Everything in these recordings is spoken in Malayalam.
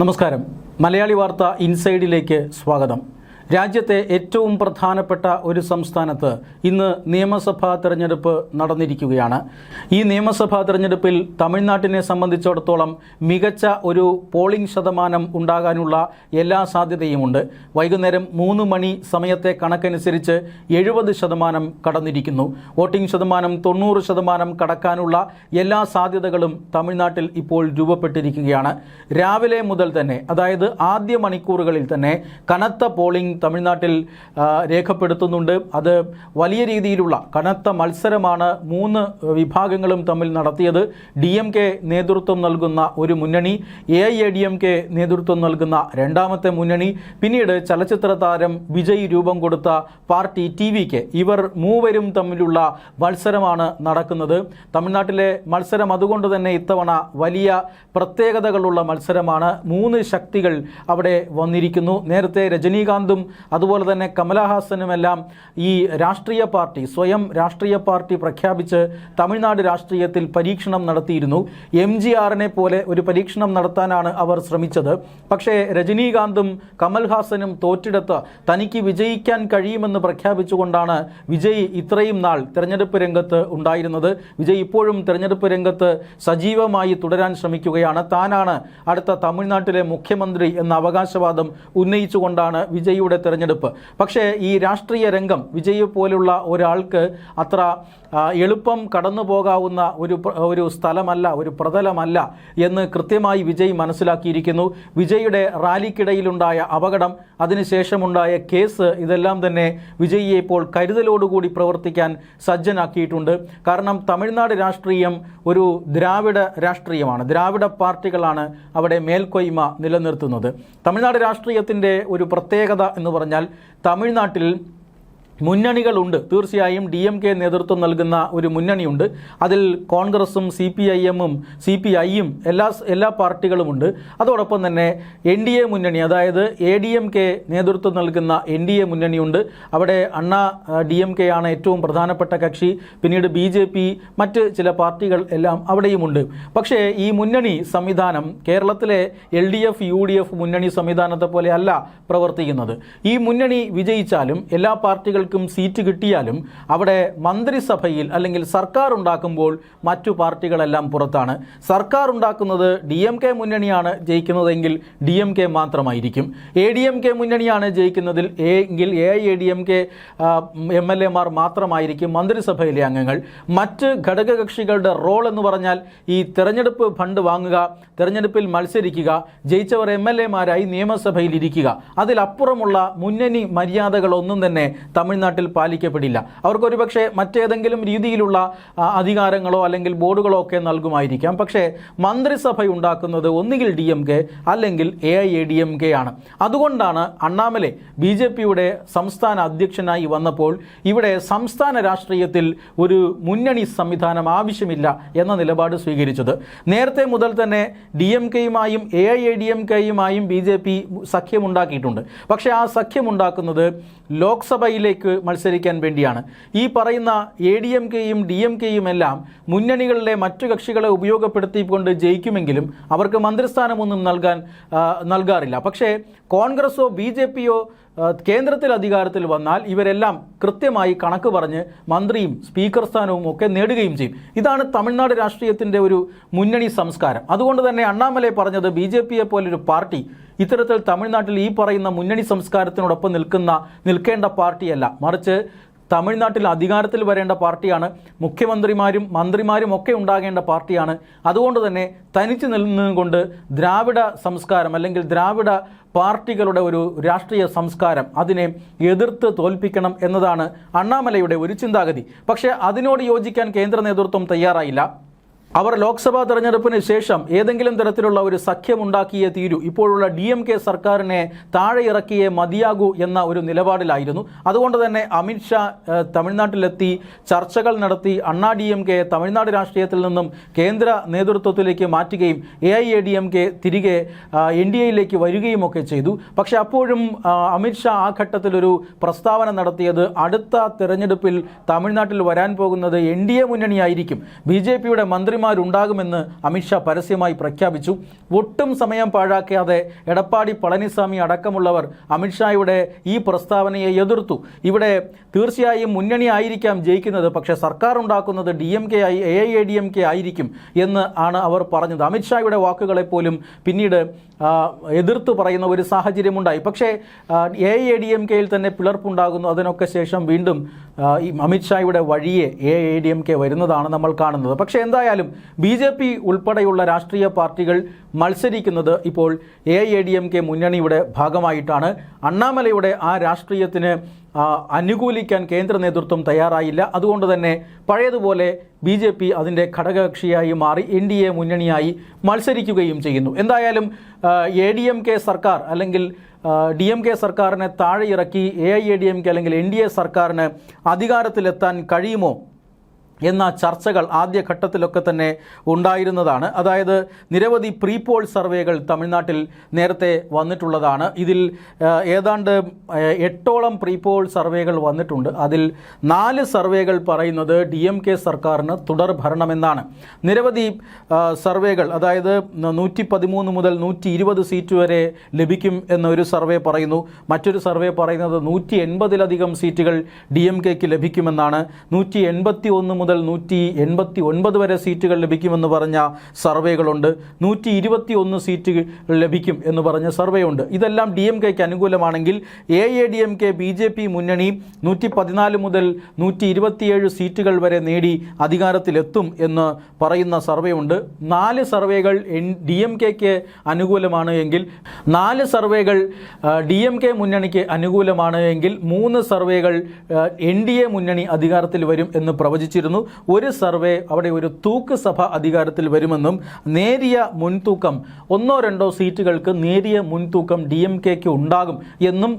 നമസ്കാരം. മലയാളി വാർത്ത ഇൻസൈഡിലേക്ക് സ്വാഗതം. രാജ്യത്തെ ഏറ്റവും പ്രധാനപ്പെട്ട ഒരു സംസ്ഥാനത്ത് ഇന്ന് നിയമസഭാ തെരഞ്ഞെടുപ്പ് നടന്നിരിക്കുകയാണ്. ഈ നിയമസഭാ തെരഞ്ഞെടുപ്പിൽ തമിഴ്നാട്ടിനെ സംബന്ധിച്ചിടത്തോളം മികച്ച ഒരു പോളിംഗ് ശതമാനം ഉണ്ടാകാനുള്ള എല്ലാ സാധ്യതയുമുണ്ട്. വൈകുന്നേരം 3 മണി സമയത്തെ കണക്കനുസരിച്ച് 70% കടന്നിരിക്കുന്നു. വോട്ടിംഗ് ശതമാനം 90% കടക്കാനുള്ള എല്ലാ സാധ്യതകളും തമിഴ്നാട്ടിൽ ഇപ്പോൾ രൂപപ്പെട്ടിരിക്കുകയാണ്. രാവിലെ മുതൽ തന്നെ, അതായത് ആദ്യ മണിക്കൂറുകളിൽ തന്നെ കനത്ത പോളിംഗ് തമിഴ്നാട്ടിൽ രേഖപ്പെടുത്തുന്നുണ്ട്. അത് വലിയ രീതിയിലുള്ള കനത്ത മത്സരമാണ് 3 വിഭാഗങ്ങളും തമ്മിൽ നടത്തിയത്. DMK നേതൃത്വം നൽകുന്ന ഒരു മുന്നണി, AIADMK നേതൃത്വം നൽകുന്ന രണ്ടാമത്തെ മുന്നണി, പിന്നീട് ചലച്ചിത്ര താരം വിജയ് രൂപം കൊടുത്ത പാർട്ടി TVK, ഇവർ മൂവരും തമ്മിലുള്ള മത്സരമാണ് നടക്കുന്നത്. തമിഴ്നാട്ടിലെ മത്സരം അതുകൊണ്ട് തന്നെ ഇത്തവണ വലിയ പ്രത്യേകതകളുള്ള മത്സരമാണ്. 3 ശക്തികൾ അവിടെ വന്നിരിക്കുന്നു. നേരത്തെ രജനീകാന്തും അതുപോലെ തന്നെ കമലഹാസനുമെല്ലാം ഈ രാഷ്ട്രീയ പാർട്ടി, സ്വയം രാഷ്ട്രീയ പാർട്ടി പ്രഖ്യാപിച്ച് തമിഴ്നാട് രാഷ്ട്രീയത്തിൽ പരീക്ഷണം നടത്തിയിരുന്നു. MGRനെ പോലെ ഒരു പരീക്ഷണം നടത്താനാണ് അവർ ശ്രമിച്ചത്. പക്ഷേ രജനീകാന്തും കമൽഹാസനും തോറ്റെടുത്ത് തനിക്ക് വിജയിക്കാൻ കഴിയുമെന്ന് പ്രഖ്യാപിച്ചുകൊണ്ടാണ് വിജയ് ഇത്രയും നാൾ തെരഞ്ഞെടുപ്പ് രംഗത്ത് ഉണ്ടായിരുന്നത്. വിജയ് ഇപ്പോഴും തെരഞ്ഞെടുപ്പ് രംഗത്ത് സജീവമായി തുടരാൻ ശ്രമിക്കുകയാണ്. താനാണ് അടുത്ത തമിഴ്നാട്ടിലെ മുഖ്യമന്ത്രി എന്ന അവകാശവാദം ഉന്നയിച്ചുകൊണ്ടാണ് വിജയുടെ തെരഞ്ഞെടുപ്പ്. പക്ഷേ ഈ രാഷ്ട്രീയ രംഗം വിജയ് പോലുള്ള ഒരാൾക്ക് അത്ര എളുപ്പം കടന്നു പോകാവുന്ന ഒരു സ്ഥലമല്ല, ഒരു പ്രതലമല്ല എന്ന് കൃത്യമായി വിജയ് മനസ്സിലാക്കിയിരിക്കുന്നു. വിജയുടെ റാലിക്കിടയിലുണ്ടായ അപകടം, അതിനുശേഷമുണ്ടായ കേസ്, ഇതെല്ലാം തന്നെ വിജയിയെ ഇപ്പോൾ കരുതലോടുകൂടി പ്രവർത്തിക്കാൻ സജ്ജനാക്കിയിട്ടുണ്ട്. കാരണം തമിഴ്നാട് രാഷ്ട്രീയം ഒരു ദ്രാവിഡ രാഷ്ട്രീയമാണ്. ദ്രാവിഡ പാർട്ടികളാണ് അവിടെ മേൽക്കൊയ്മ നിലനിർത്തുന്നത്. തമിഴ്നാട് രാഷ്ട്രീയത്തിൻ്റെ ഒരു പ്രത്യേകത എന്ന് പറഞ്ഞാൽ തമിഴ്നാട്ടിൽ മുന്നണികളുണ്ട്. തീർച്ചയായും DMK നേതൃത്വം നൽകുന്ന ഒരു മുന്നണിയുണ്ട്. അതിൽ കോൺഗ്രസും CPIM-ഉം CPI-യും എല്ലാ പാർട്ടികളുമുണ്ട്. അതോടൊപ്പം തന്നെ NDA മുന്നണി, അതായത് ADMK നേതൃത്വം നൽകുന്ന NDA മുന്നണിയുണ്ട്. അവിടെ അണ്ണാ DMK ആണ് ഏറ്റവും പ്രധാനപ്പെട്ട കക്ഷി. പിന്നീട് BJP, മറ്റ് ചില പാർട്ടികൾ എല്ലാം അവിടെയുമുണ്ട്. പക്ഷേ ഈ മുന്നണി സംവിധാനം കേരളത്തിലെ LDF UDF മുന്നണി സംവിധാനത്തെ പോലെ അല്ല പ്രവർത്തിക്കുന്നത്. ഈ മുന്നണി വിജയിച്ചാലും എല്ലാ പാർട്ടികൾ സീറ്റ് കിട്ടിയാലും അവിടെ മന്ത്രിസഭയിൽ അല്ലെങ്കിൽ സർക്കാർ ഉണ്ടാക്കുമ്പോൾ മറ്റു പാർട്ടികളെല്ലാം പുറത്താണ്. സർക്കാർ ഉണ്ടാക്കുന്നത് DMK മുന്നണിയാണ് ജയിക്കുന്നതെങ്കിൽ DMK മാത്രമായിരിക്കും. ADMK മുന്നണിയാണ് ജയിക്കുന്നതിൽ എങ്കിൽ AIADMK MLA-മാർ മാത്രമായിരിക്കും മന്ത്രിസഭയിലെ അംഗങ്ങൾ. മറ്റ് ഘടകകക്ഷികളുടെ റോൾ എന്ന് പറഞ്ഞാൽ ഈ തെരഞ്ഞെടുപ്പ് ഫണ്ട് വാങ്ങുക, തെരഞ്ഞെടുപ്പിൽ മത്സരിക്കുക, ജയിച്ചവർ MLA-മാരായി നിയമസഭയിൽ ഇരിക്കുക. അതിലപ്പുറമുള്ള മുന്നണി മര്യാദകളൊന്നും തന്നെ തമിഴ്നാട്ടിൽ പാലിക്കപ്പെടില്ല. അവർക്കൊരു പക്ഷേ മറ്റേതെങ്കിലും രീതിയിലുള്ള അധികാരങ്ങളോ അല്ലെങ്കിൽ ബോർഡുകളോ ഒക്കെ നൽകുമായിരിക്കാം. പക്ഷേ മന്ത്രിസഭ ഉണ്ടാക്കുന്നത് ഒന്നുകിൽ DMK അല്ലെങ്കിൽ AIADMK ആണ്. അതുകൊണ്ടാണ് അണ്ണാമലൈ BJPയുടെ സംസ്ഥാന അധ്യക്ഷനായി വന്നപ്പോൾ ഇവിടെ സംസ്ഥാന രാഷ്ട്രീയത്തിൽ ഒരു മുന്നണി സംവിധാനം ആവശ്യമില്ല എന്ന നിലപാട് സ്വീകരിച്ചത്. നേരത്തെ മുതൽ തന്നെ DMK-യുമായും AIADMK-യുമായും BJP സഖ്യമുണ്ടാക്കിയിട്ടുണ്ട്. പക്ഷേ ആ സഖ്യമുണ്ടാക്കുന്നത് ലോക്സഭയിലേക്ക് മത്സരിക്കാൻ വേണ്ടിയാണ്. ഈ പറയുന്ന ADMK-യും DMK-യും എല്ലാം മുന്നണികളിലെ മറ്റു കക്ഷികളെ ഉപയോഗപ്പെടുത്തിക്കൊണ്ട് ജയിക്കുമെങ്കിലും അവർക്ക് മന്ത്രിസ്ഥാനമൊന്നും നൽകാറില്ല. പക്ഷേ കോൺഗ്രസോ BJP-യോ കേന്ദ്രത്തിൽ അധികാരത്തിൽ വന്നാൽ ഇവരെല്ലാം കൃത്യമായി കണക്ക് പറഞ്ഞ് മന്ത്രിയും സ്പീക്കർ സ്ഥാനവും ഒക്കെ നേടുകയും ചെയ്യും. ഇതാണ് തമിഴ്നാട് രാഷ്ട്രീയത്തിൻ്റെ ഒരു മുന്നണി സംസ്കാരം. അതുകൊണ്ട് തന്നെ അണ്ണാമലൈ പറഞ്ഞത് BJP-യെ പോലൊരു പാർട്ടി ഇത്തരത്തിൽ തമിഴ്നാട്ടിൽ ഈ പറയുന്ന മുന്നണി സംസ്കാരത്തിനോടൊപ്പം നിൽക്കേണ്ട പാർട്ടിയല്ല, മറിച്ച് തമിഴ്നാട്ടിൽ അധികാരത്തിൽ വരേണ്ട പാർട്ടിയാണ്. മുഖ്യമന്ത്രിമാരും മന്ത്രിമാരും ഒക്കെ ഉണ്ടാകേണ്ട പാർട്ടിയാണ്. അതുകൊണ്ട് തന്നെ തനിച്ച് നിന്നുകൊണ്ട് ദ്രാവിഡ സംസ്കാരം അല്ലെങ്കിൽ ദ്രാവിഡ പാർട്ടികളുടെ ഒരു രാഷ്ട്രീയ സംസ്കാരം അതിനെ എതിർത്ത് തോൽപ്പിക്കണം എന്നതാണ് അണ്ണാമലൈയുടെ ഒരു ചിന്താഗതി. പക്ഷേ അതിനോട് യോജിക്കാൻ കേന്ദ്ര നേതൃത്വം തയ്യാറായില്ല. അവർ ലോക്സഭാ തെരഞ്ഞെടുപ്പിന് ശേഷം ഏതെങ്കിലും തരത്തിലുള്ള ഒരു സഖ്യമുണ്ടാക്കിയേ തീരൂ, ഇപ്പോഴുള്ള DMK സർക്കാരിനെ താഴെ ഇറക്കിയേ മതിയാകൂ എന്ന ഒരു നിലപാടിലായിരുന്നു. അതുകൊണ്ട് തന്നെ അമിത്ഷാ തമിഴ്നാട്ടിലെത്തി ചർച്ചകൾ നടത്തി അണ്ണാ DMK തമിഴ്നാട് രാഷ്ട്രീയത്തിൽ നിന്നും കേന്ദ്ര നേതൃത്വത്തിലേക്ക് മാറ്റുകയും AIADMK തിരികെ NDA-യിലേക്ക് വരികയും ഒക്കെ ചെയ്തു. പക്ഷേ അപ്പോഴും അമിത്ഷാ ആ ഘട്ടത്തിലൊരു പ്രസ്താവന നടത്തിയത് അടുത്ത തെരഞ്ഞെടുപ്പിൽ തമിഴ്നാട്ടിൽ വരാൻ പോകുന്നത് NDA മുന്നണിയായിരിക്കും, BJP-യുടെ മന്ത്രി മന്ത്രിമാരുണ്ടാകുമെന്ന് അമിത്ഷാ പരസ്യമായി പ്രഖ്യാപിച്ചു. ഒട്ടും സമയം പാഴാക്കാതെ എടപ്പാടി പളനിസ്വാമി അടക്കമുള്ളവർ അമിത്ഷായുടെ ഈ പ്രസ്താവനയെ എതിർത്തു. ഇവിടെ തീർച്ചയായും മുന്നണി ആയിരിക്കാം ജയിക്കുന്നത്, പക്ഷേ സർക്കാർ ഉണ്ടാക്കുന്നത് DMK AIADMK ആയിരിക്കും എന്ന് ആണ് അവർ പറഞ്ഞത്. അമിത്ഷായുടെ വാക്കുകളെപ്പോലും പിന്നീട് എതിർത്ത് പറയുന്ന ഒരു സാഹചര്യമുണ്ടായി. പക്ഷേ AIADMKയിൽ തന്നെ പിളർപ്പുണ്ടാകുന്നു. അതിനൊക്കെ ശേഷം വീണ്ടും ഈ അമിത്ഷായുടെ വഴിയെ AIADMK വരുന്നതാണ് നമ്മൾ കാണുന്നത്. പക്ഷേ എന്തായാലും BJP ഉൾപ്പെടെയുള്ള രാഷ്ട്രീയ പാർട്ടികൾ മത്സരിക്കുന്നത് ഇപ്പോൾ AIADMK മുന്നണിയുടെ ഭാഗമായിട്ടാണ്. അണ്ണാമലയുടെ ആ രാഷ്ട്രീയത്തിന് അനുകൂലിക്കാൻ കേന്ദ്ര നേതൃത്വം തയ്യാറായില്ല. അതുകൊണ്ട് തന്നെ പഴയതുപോലെ BJP അതിൻ്റെ ഘടകകക്ഷിയായി മാറി NDA മുന്നണിയായി മത്സരിക്കുകയും ചെയ്യുന്നു. എന്തായാലും ADMK സർക്കാർ അല്ലെങ്കിൽ DMK സർക്കാരിനെ താഴെ ഇറക്കി AIADMK അല്ലെങ്കിൽ NDA സർക്കാരിന് അധികാരത്തിലെത്താൻ കഴിയുമോ എന്ന ചർച്ചകൾ ആദ്യഘട്ടത്തിലൊക്കെ തന്നെ ഉണ്ടായിരുന്നതാണ്. അതായത് നിരവധി പ്രീപോൾ സർവേകൾ തമിഴ്നാട്ടിൽ നേരത്തെ വന്നിട്ടുള്ളതാണ്. ഇതിൽ ഏതാണ്ട് 8ഓളം പ്രീപോൾ സർവേകൾ വന്നിട്ടുണ്ട്. അതിൽ 4 സർവേകൾ പറയുന്നത് DMK സർക്കാരിന് തുടർ ഭരണമെന്നാണ്. നിരവധി സർവേകൾ, അതായത് 113 മുതൽ 120 സീറ്റ് വരെ ലഭിക്കും എന്നൊരു സർവേ പറയുന്നു. മറ്റൊരു സർവേ പറയുന്നത് 180-ലധികം സീറ്റുകൾ DMKക്ക് ലഭിക്കുമെന്നാണ്. 181 മുതൽ 189 വരെ സീറ്റുകൾ ലഭിക്കുമെന്ന് പറഞ്ഞ സർവേകളുണ്ട്. 121 സീറ്റ് ലഭിക്കും എന്ന് പറഞ്ഞ സർവേയുണ്ട്. ഇതെല്ലാം DMKക്ക് അനുകൂലമാണെങ്കിൽ AIADMK BJP മുന്നണി 114 മുതൽ 127 സീറ്റുകൾ വരെ നേടി അധികാരത്തിലെത്തും എന്ന് പറയുന്ന സർവേയുണ്ട്. 4 സർവേകൾ DMKക്ക് അനുകൂലമാണ് എങ്കിൽ 4 സർവേകൾ DMK മുന്നണിക്ക് അനുകൂലമാണ് എങ്കിൽ 3 സർവേകൾ NDA മുന്നണി അധികാരത്തിൽ വരും എന്ന് പ്രവചിച്ചിരുന്നു. ഒരു സർവേ അവിടെ ഒരു തൂക്ക് സഭ അധികാരത്തിൽ വരുമെന്നും നേരിയ മുൻതൂക്കം 1-2 സീറ്റുകൾക്ക് നേരിയ മുൻതൂക്കം DMKക്ക് ഉണ്ടാകും എന്നും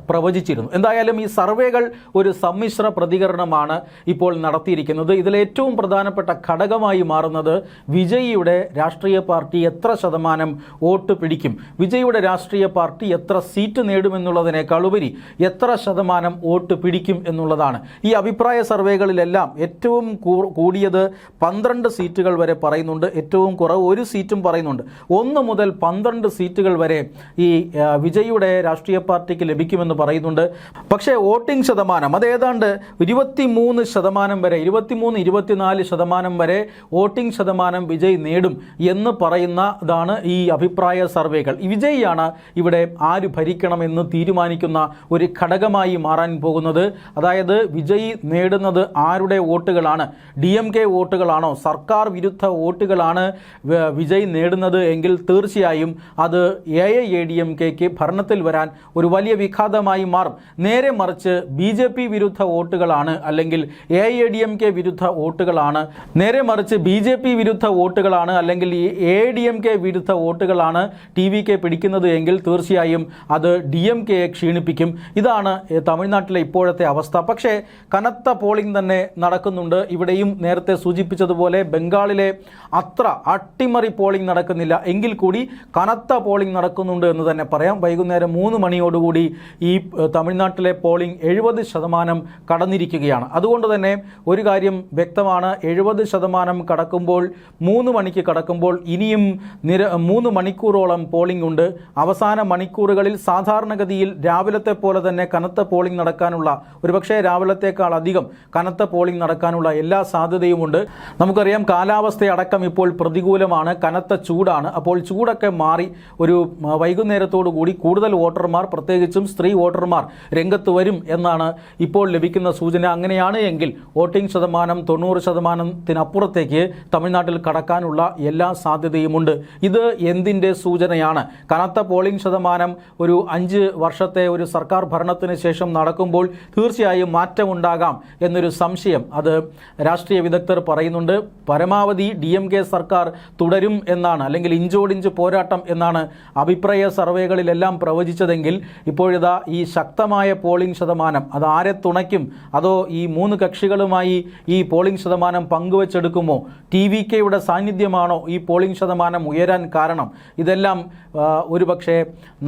പ്രവചിച്ചിരുന്നു. എന്തായാലും ഈ സർവേകൾ ഒരു സമ്മിശ്ര പ്രതികരണമാണ് ഇപ്പോൾ നടത്തിയിരിക്കുന്നത്. ഇതിൽ ഏറ്റവും പ്രധാനപ്പെട്ട ഘടകമായി മാറുന്നത് വിജയിയുടെ രാഷ്ട്രീയ പാർട്ടി എത്ര ശതമാനം വോട്ട് പിടിക്കും, വിജയിയുടെ രാഷ്ട്രീയ പാർട്ടി എത്ര സീറ്റ് നേടുമെന്നുള്ളതിനേക്കാൾ ഉപരി എത്ര ശതമാനം വോട്ട് പിടിക്കും എന്നുള്ളതാണ്. ഈ അഭിപ്രായ സർവേകളിലെല്ലാം ഏറ്റവും കൂടിയത് 12 സീറ്റുകൾ വരെ പറയുന്നുണ്ട്, ഏറ്റവും കുറവ് 1 സീറ്റും പറയുന്നുണ്ട്. 1 മുതൽ 12 സീറ്റുകൾ വരെ ഈ വിജയിയുടെ രാഷ്ട്രീയ പാർട്ടിക്ക് ലഭിക്കുമെന്ന് പറയുന്നുണ്ട്. പക്ഷേ വോട്ടിംഗ് ശതമാനം അത് ഏതാണ്ട് 23% വരെ 23-24% വരെ വോട്ടിംഗ് ശതമാനം വിജയ് നേടും എന്ന് പറയുന്നതാണ് ഈ അഭിപ്രായ സർവേകൾ. ഈ വിജയിയാണ് ഇവിടെ ആര് ഭരിക്കണമെന്ന് തീരുമാനിക്കുന്ന ഒരു ഘടകമായി മാറാൻ പോകുന്നത്. അതായത് വിജയ് നേടുന്നത് ആരുടെ വോട്ടുകളാണ്? DMK വോട്ടുകളാണോ, സർക്കാർ വിരുദ്ധ വോട്ടുകളാണ് വിജയ് നേടുന്നത് എങ്കിൽ തീർച്ചയായും അത് AIADMKക്ക് ഭരണത്തിൽ വരാൻ ഒരു വലിയ വിഘാതമായി മാറും. നേരെ മറിച്ച് BJP വിരുദ്ധ വോട്ടുകളാണ് അല്ലെങ്കിൽ AIADMK വിരുദ്ധ വോട്ടുകളാണ്, നേരെ മറിച്ച് BJP വിരുദ്ധ വോട്ടുകളാണ് അല്ലെങ്കിൽ AIADMK വിരുദ്ധ വോട്ടുകളാണ് TVK പിടിക്കുന്നത് എങ്കിൽ തീർച്ചയായും അത് DMKയെ ക്ഷീണിപ്പിക്കും. ഇതാണ് തമിഴ്നാട്ടിലെ ഇപ്പോഴത്തെ അവസ്ഥ. പക്ഷേ കനത്ത പോളിംഗ് തന്നെ നടക്കുന്നുണ്ട്. ഇവിടെയും നേരത്തെ സൂചിപ്പിച്ചതുപോലെ ബംഗാളിലെ അത്ര അട്ടിമറി പോളിംഗ് നടക്കുന്നില്ല എങ്കിൽ കൂടി കനത്ത പോളിംഗ് നടക്കുന്നുണ്ട് എന്ന് തന്നെ പറയാം. വൈകുന്നേരം 3 മണിയോടുകൂടി ഈ തമിഴ്നാട്ടിലെ പോളിംഗ് 70% കടന്നിരിക്കുകയാണ്. അതുകൊണ്ട് തന്നെ ഒരു കാര്യം വ്യക്തമാണ്, 70% കടക്കുമ്പോൾ 3 മണിക്ക് കടക്കുമ്പോൾ ഇനിയും 3 മണിക്കൂറോളം പോളിംഗ് ഉണ്ട്. അവസാന മണിക്കൂറുകളിൽ സാധാരണഗതിയിൽ രാവിലത്തെ പോലെ തന്നെ കനത്ത പോളിംഗ് നടക്കാനുള്ള, ഒരുപക്ഷെ രാവിലത്തേക്കാൾ അധികം കനത്ത പോളിംഗ് നടക്കാനുള്ള എല്ലാ സാധ്യതയുമുണ്ട്. നമുക്കറിയാം കാലാവസ്ഥയടക്കം ഇപ്പോൾ പ്രതികൂലമാണ്, കനത്ത ചൂടാണ്. അപ്പോൾ ചൂടൊക്കെ മാറി ഒരു വൈകുന്നേരത്തോടു കൂടി കൂടുതൽ വോട്ടർമാർ, പ്രത്യേകിച്ചും സ്ത്രീ വോട്ടർമാർ രംഗത്ത് വരും എന്നാണ് ഇപ്പോൾ ലഭിക്കുന്ന സൂചന. അങ്ങനെയാണ് എങ്കിൽ വോട്ടിംഗ് ശതമാനം 90%-തിനപ്പുറത്തേക്ക് തമിഴ്നാട്ടിൽ കടക്കാനുള്ള എല്ലാ സാധ്യതയുമുണ്ട്. ഇത് എന്തിൻ്റെ സൂചനയാണ്? കനത്ത പോളിംഗ് ശതമാനം ഒരു 5 വർഷത്തെ ഒരു സർക്കാർ ഭരണത്തിന് ശേഷം നടക്കുമ്പോൾ തീർച്ചയായും മാറ്റമുണ്ടാകാം എന്നൊരു സംശയം അത് രാഷ്ട്രീയ വിദഗ്ധർ പറയുന്നുണ്ട്. പരമാവധി DMK സർക്കാർ തുടരും എന്നാണ്, അല്ലെങ്കിൽ ഇഞ്ചോടിഞ്ച് പോരാട്ടം എന്നാണ് അഭിപ്രായ സർവേകളിലെല്ലാം പ്രവചിച്ചതെങ്കിൽ ഇപ്പോഴിതാ ഈ ശക്തമായ പോളിംഗ് ശതമാനം അത് ആരെ തുണയ്ക്കും? അതോ ഈ 3 കക്ഷികളുമായി ഈ പോളിംഗ് ശതമാനം പങ്കുവച്ചെടുക്കുമോ? TVKയുടെ സാന്നിധ്യമാണോ ഈ പോളിംഗ് ശതമാനം ഉയരാൻ കാരണം? ഇതെല്ലാം ഒരുപക്ഷെ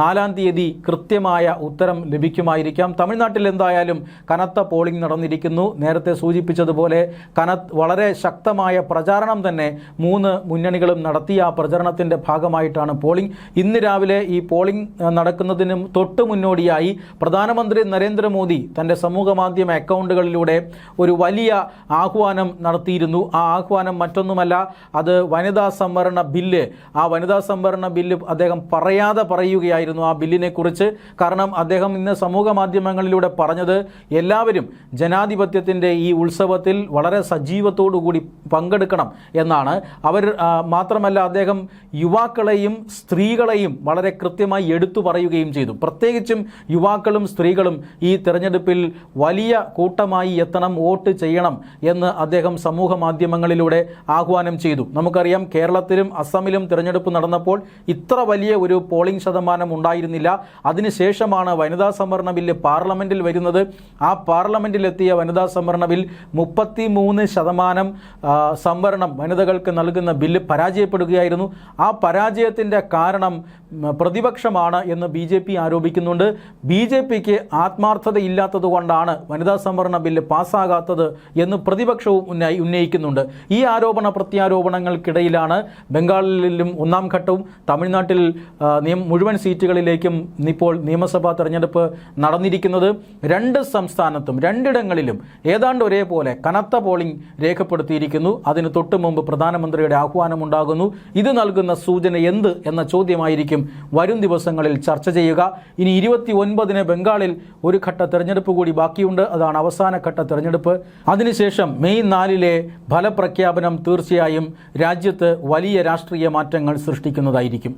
4-ാം തീയതി കൃത്യമായ ഉത്തരം ലഭിക്കുമായിരിക്കാം. തമിഴ്നാട്ടിൽ എന്തായാലും കനത്ത പോളിംഗ് നടന്നിരിക്കുന്നു. നേരത്തെ സൂചിപ്പിച്ചതുപോലെ പോലെ വളരെ ശക്തമായ പ്രചാരണം തന്നെ മൂന്ന് മുന്നണികളും നടത്തിയ ആ പ്രചരണത്തിൻ്റെ ഭാഗമായിട്ടാണ് പോളിംഗ്. ഇന്ന് രാവിലെ ഈ പോളിംഗ് നടക്കുന്നതിന് തൊട്ട് മുന്നോടിയായി പ്രധാനമന്ത്രി നരേന്ദ്രമോദി തൻ്റെ സമൂഹമാധ്യമ അക്കൗണ്ടുകളിലൂടെ ഒരു വലിയ ആഹ്വാനം നടത്തിയിരുന്നു. ആ ആഹ്വാനം മറ്റൊന്നുമല്ല, അത് വനിതാ സംവരണ ബില്ല്. ആ വനിതാ സംവരണ ബില്ല് അദ്ദേഹം പറയാതെ പറയുകയായിരുന്നു ആ ബില്ലിനെ കുറിച്ച്. കാരണം അദ്ദേഹം ഇന്ന് സമൂഹ മാധ്യമങ്ങളിലൂടെ പറഞ്ഞത് എല്ലാവരും ജനാധിപത്യത്തിൻ്റെ ഈ ഉത്സവത്തിൽ വളരെ സജീവത്തോടുകൂടി പങ്കെടുക്കണം എന്നാണ്. മാത്രമല്ല അദ്ദേഹം യുവാക്കളെയും സ്ത്രീകളെയും വളരെ കൃത്യമായി എടുത്തു പറയുകയും ചെയ്തു. പ്രത്യേകിച്ചും യുവാക്കളും സ്ത്രീകളും ഈ തെരഞ്ഞെടുപ്പിൽ വലിയ കൂട്ടമായി എത്തണം, വോട്ട് ചെയ്യണം എന്ന് അദ്ദേഹം സമൂഹ മാധ്യമങ്ങളിലൂടെ ആഹ്വാനം ചെയ്തു. നമുക്കറിയാം, കേരളത്തിലും അസമിലും തെരഞ്ഞെടുപ്പ് നടന്നപ്പോൾ ഇത്ര വലിയ ഒരു പോളിംഗ് ശതമാനം ഉണ്ടായിരുന്നില്ല. അതിനുശേഷമാണ് വനിതാ സംവരണ ബില്ല് പാർലമെൻറ്റിൽ വരുന്നത്. ആ പാർലമെൻറ്റിലെത്തിയ വനിതാ സംവരണ ബിൽ 33% സംവരണം വനിതകൾക്ക് നൽകുന്ന ബില്ല് പരാജയപ്പെടുകയായിരുന്നു. ആ പരാജയത്തിൻ്റെ കാരണം പ്രതിപക്ഷമാണ് എന്ന് BJP ആരോപിക്കുന്നുണ്ട്. BJPക്ക് ആത്മാർത്ഥതയില്ലാത്തത് കൊണ്ടാണ് വനിതാ സംവരണ ബില്ല് പാസ്സാകാത്തത് എന്ന് പ്രതിപക്ഷവും ഉന്നയിക്കുന്നുണ്ട്. ഈ ആരോപണ പ്രത്യാരോപണങ്ങൾക്കിടയിലാണ് ബംഗാളിലും ഒന്നാം ഘട്ടവും തമിഴ്നാട്ടിൽ മുഴുവൻ സീറ്റുകളിലേക്കും ഇപ്പോൾ നിയമസഭാ തെരഞ്ഞെടുപ്പ് നടന്നിരിക്കുന്നത്. രണ്ട് സംസ്ഥാനത്തും രണ്ടിടങ്ങളിലും ഏതാണ്ട് ഒരേപോലെ കനത്ത പോളിംഗ് രേഖപ്പെടുത്തിയിരിക്കുന്നു. അതിന് തൊട്ട് മുമ്പ് പ്രധാനമന്ത്രിയുടെ ആഹ്വാനമുണ്ടാകുന്നു. ഇത് നൽകുന്ന സൂചന എന്ത് എന്ന ചോദ്യമായിരിക്കും വരും ദിവസങ്ങളിൽ ചർച്ച ചെയ്യുക. ഇനി 29-ന് ബംഗാളിൽ ഒരു ഘട്ട തെരഞ്ഞെടുപ്പ് കൂടി ബാക്കിയുണ്ട്. അതാണ് അവസാന ഘട്ട തെരഞ്ഞെടുപ്പ്. അതിനുശേഷം മെയ് 4-ലെ ഫലപ്രഖ്യാപനം തീർച്ചയായും രാജ്യത്ത് വലിയ രാഷ്ട്രീയ മാറ്റങ്ങൾ സൃഷ്ടിക്കുന്നതായിരിക്കും.